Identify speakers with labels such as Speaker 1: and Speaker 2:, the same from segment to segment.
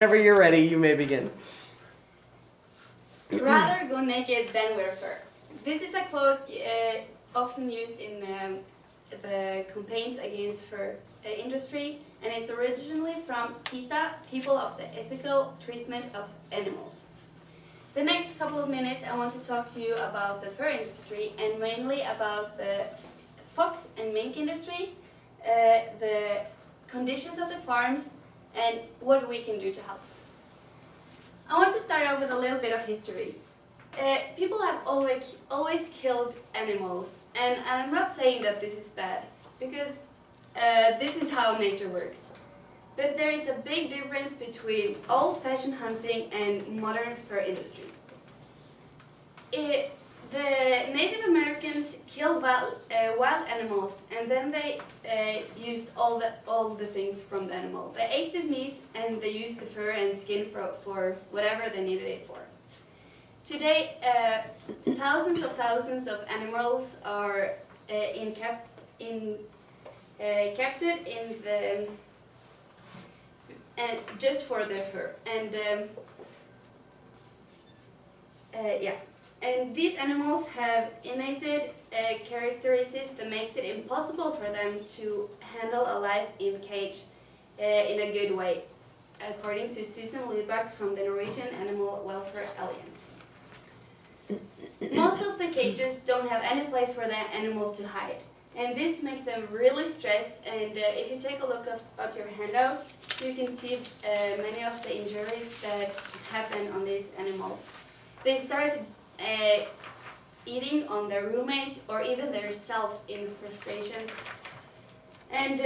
Speaker 1: Whenever you're ready, you may begin.
Speaker 2: Rather go naked than wear fur. This is a quote often used in the campaigns against fur industry, and it's originally from PETA, People of the Ethical Treatment of Animals. The next couple of minutes I want to talk to you about the fur industry and mainly about the fox and mink industry, the conditions of the farms, and what we can do to help. I want to start out with a little bit of history. People have always killed animals, and I'm not saying that this is bad, because this is how nature works. But there is a big difference between old-fashioned hunting and modern fur industry. The Native Americans killed wild animals, and then they used all the things from the animal. They ate the meat, and they used the fur and skin for whatever they needed it for. Today, thousands of animals are captured in the just for their fur, and And these animals have innate characteristics that makes it impossible for them to handle a life in cage in a good way, according to Susan Lubak from the Norwegian Animal Welfare Alliance. Most of the cages don't have any place for the animal to hide, and this makes them really stressed. And if you take a look at your handout, you can see many of the injuries that happen on these animals. They start eating on their roommate or even their self in frustration. And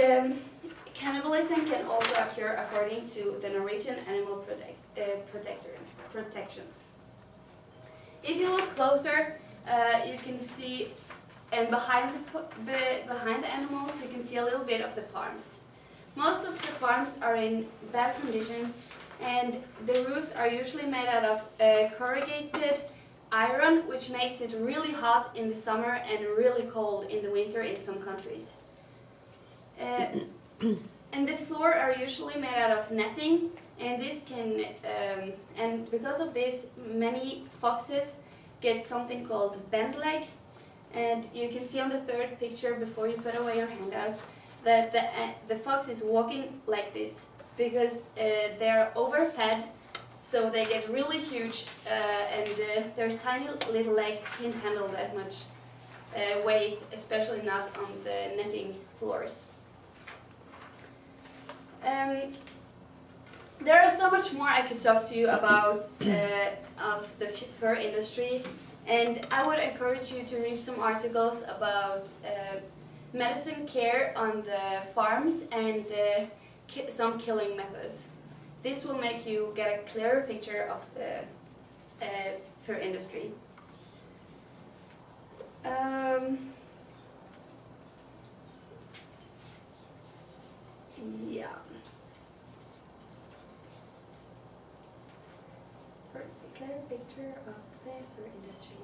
Speaker 2: cannibalism can also occur according to the Norwegian Animal Protections. If you look closer, you can see, and behind the animals, you can see a little bit of the farms. Most of the farms are in bad condition, and the roofs are usually made out of corrugated iron, which makes it really hot in the summer and really cold in the winter in some countries. And the floor are usually made out of netting, and this can and because of this, many foxes get something called bent leg. And you can see on the third picture before you put away your handout that the fox is walking like this because they're overfed. So they get really huge, and their tiny little legs can't handle that much weight, especially not on the netting floors. There is so much more I could talk to you about of the fur industry, and I would encourage you to read some articles about medicine care on the farms and some killing methods. This will make you get a clearer picture of the fur industry. Yeah. For a clearer picture of the fur industry.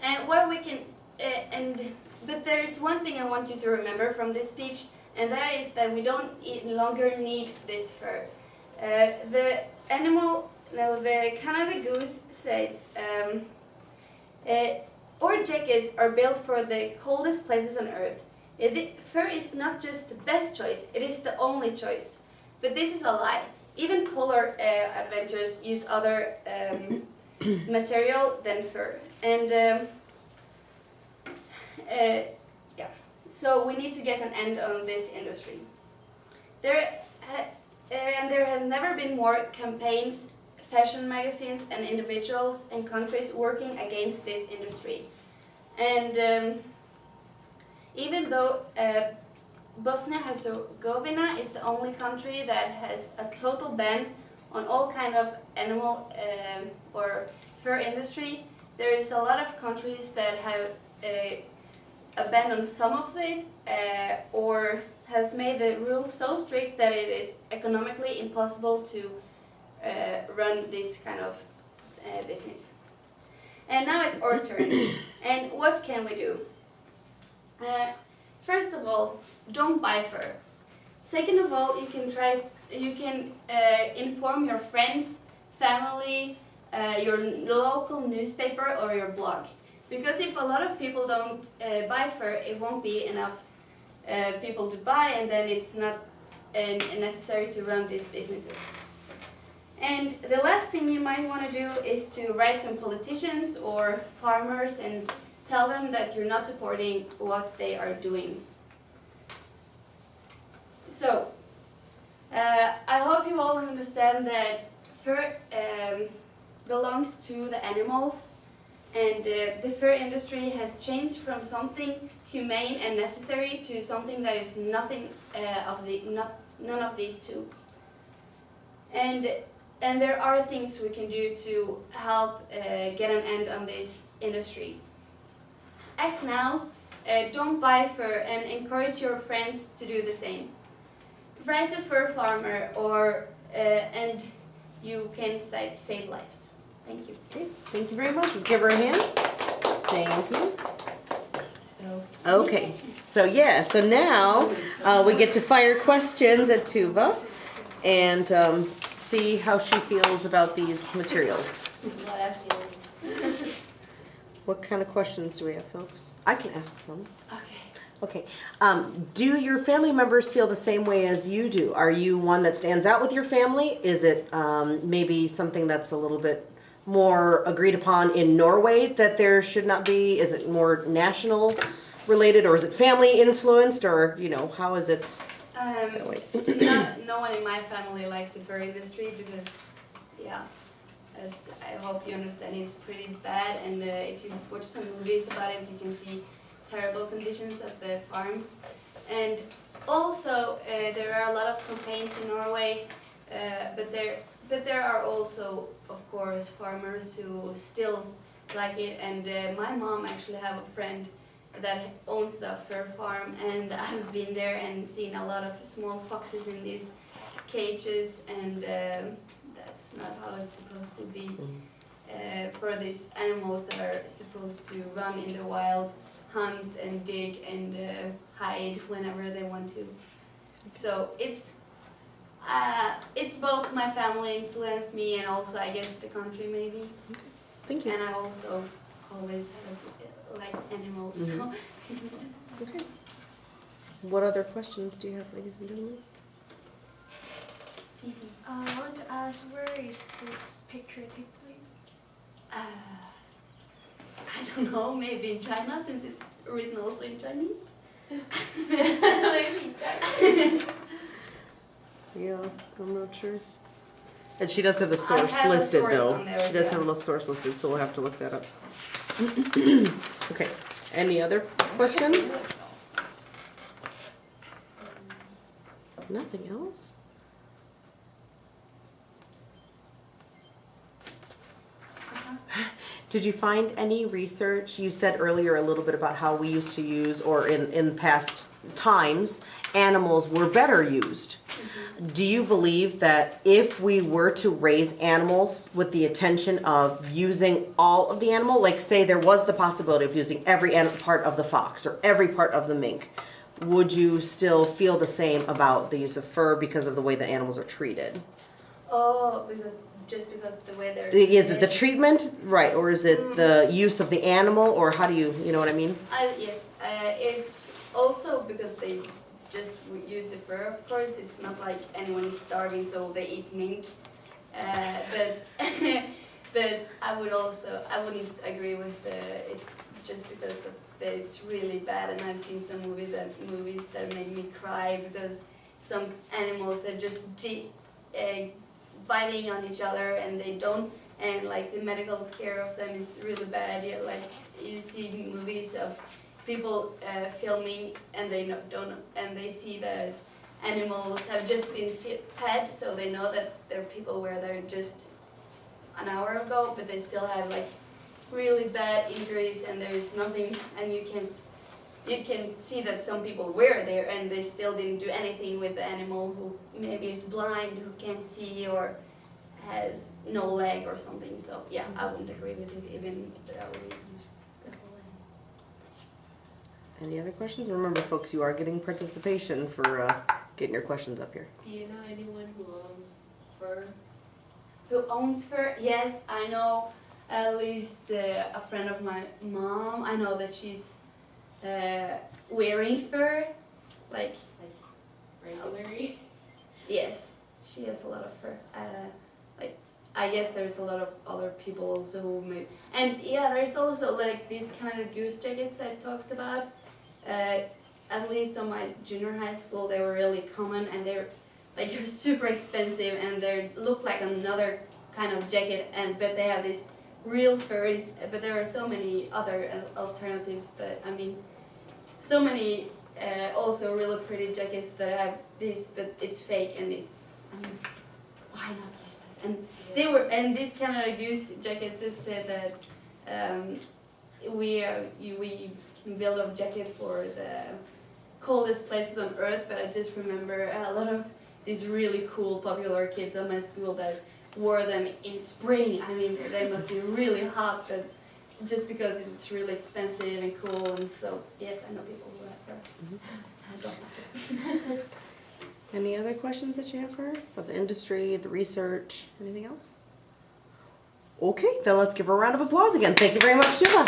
Speaker 2: And what we can, but there is one thing I want you to remember from this speech, and that is that we don't longer need this fur. The Canada Goose says, our jackets are built for the coldest places on earth. Fur is not just the best choice, it is the only choice. But this is a lie. Even polar adventurers use other material than fur. And so we need to get an end on this industry. There have never been more campaigns, fashion magazines, and individuals and countries working against this industry. And even though Bosnia-Herzegovina is the only country that has a total ban on all kind of animal or fur industry, there is a lot of countries that have abandoned some of it or has made the rules so strict that it is economically impossible to run this kind of business. And now it's our turn. And what can we do? First of all, don't buy fur. Second of all, you can try you can inform your friends, family, your local newspaper or your blog. Because if a lot of people don't buy fur, it won't be enough people to buy, and then it's not necessary to run these businesses. And the last thing you might want to do is to write some politicians or farmers and tell them that you're not supporting what they are doing. So, I hope you all understand that fur belongs to the animals, and the fur industry has changed from something humane and necessary to something that is none of these two. And there are things we can do to help get an end on this industry. Act now, don't buy fur, and encourage your friends to do the same. Write a fur farmer, and you can save lives. Thank you.
Speaker 1: Okay, thank you very much. Let's give her a hand. Thank you. Okay, so now we get to fire questions at Tuva and see how she feels about these materials.
Speaker 2: What I feel.
Speaker 1: What kind of questions do we have, folks? I can ask them.
Speaker 2: Okay.
Speaker 1: Okay. Do your family members feel the same way as you do? Are you one that stands out with your family? Is it maybe something that's a little bit more agreed upon in Norway that there should not be? Is it more national related, or is it family influenced, or how is it?
Speaker 2: No one in my family likes the fur industry because, as I hope you understand, it's pretty bad. And if you watch some movies about it, you can see terrible conditions at the farms. And also, there are a lot of campaigns in Norway, but there are also, of course, farmers who still like it. And my mom actually have a friend that owns a fur farm, and I've been there and seen a lot of small foxes in these cages, and that's not how it's supposed to be for these animals that are supposed to run in the wild, hunt and dig and hide whenever they want to. So it's both my family influenced me, and also I guess the country maybe.
Speaker 1: Okay. Thank you.
Speaker 2: And I also always have like animals.
Speaker 1: Mm-hmm.
Speaker 2: So.
Speaker 1: Okay. What other questions do you have, ladies and gentlemen?
Speaker 3: I want to ask, where is this picture take place?
Speaker 2: I don't know, maybe in China, since it's written also in Chinese.
Speaker 3: Maybe in China.
Speaker 1: Yeah, I'm not sure. And she does have the
Speaker 2: I
Speaker 1: source
Speaker 2: have a
Speaker 1: listed,
Speaker 2: source
Speaker 1: though.
Speaker 2: on there,
Speaker 1: She does
Speaker 2: yeah.
Speaker 1: have a little source listed, so we'll have to look that up. Okay. Any other questions? Nothing else? Did you find any research? You said earlier a little bit about how we used to use, or in past times, animals were better used. Do you believe that if we were to raise animals with the intention of using all of the animal, like say there was the possibility of using every part of the fox or every part of the mink, would you still feel the same about the use of fur because of the way the animals are treated?
Speaker 2: Oh, just because the way they're
Speaker 1: Is it the treatment, right, or is it the use of the animal, or how do you know what I mean?
Speaker 2: Yes, it's also because they just use the fur, of course. It's not like anyone is starving, so they eat mink. But but I wouldn't agree with it's just because of it's really bad, and I've seen some movies that make me cry because some animals they're just biting on each other, and they don't, and like the medical care of them is really bad. Yeah, like you see movies of people filming, and they and they see that animals have just been fed, so they know that there are people where they're just an hour ago, but they still have like really bad injuries, and there's nothing, and you can see that some people were there and they still didn't do anything with the animal who maybe is blind, who can't see, or has no leg or something. So yeah, I wouldn't agree with it even if there were the whole
Speaker 1: Any other questions? Remember, folks, you are getting participation for getting your questions up here.
Speaker 4: Do you know anyone who owns fur?
Speaker 2: Who owns fur? Yes, I know at least a friend of my mom. I know that she's wearing fur, like
Speaker 4: Regularly?
Speaker 2: yes, she has a lot of fur. Like I guess there's a lot of other people also who may, and yeah, there's also like these kind of goose jackets I talked about. At least on my junior high school, they were really common, and they're super expensive, and they look like another kind of jacket, but they have this real fur. But there are so many other alternatives that I mean, so many also really pretty jackets that have this, but it's fake, and it's I mean, why not use that? And they were, and this Canada Goose jacket, they said that we build a jacket for the coldest places on earth, but I just remember a lot of these really cool popular kids at my school that wore them in spring. I mean, they must be really hot, but just because it's really expensive and cool, and so yes, I know people who have fur. I don't like it.
Speaker 1: Any other questions that you have for her? About the industry, the research, anything else? Okay, then let's give her a round of applause again. Thank you very much, Julia.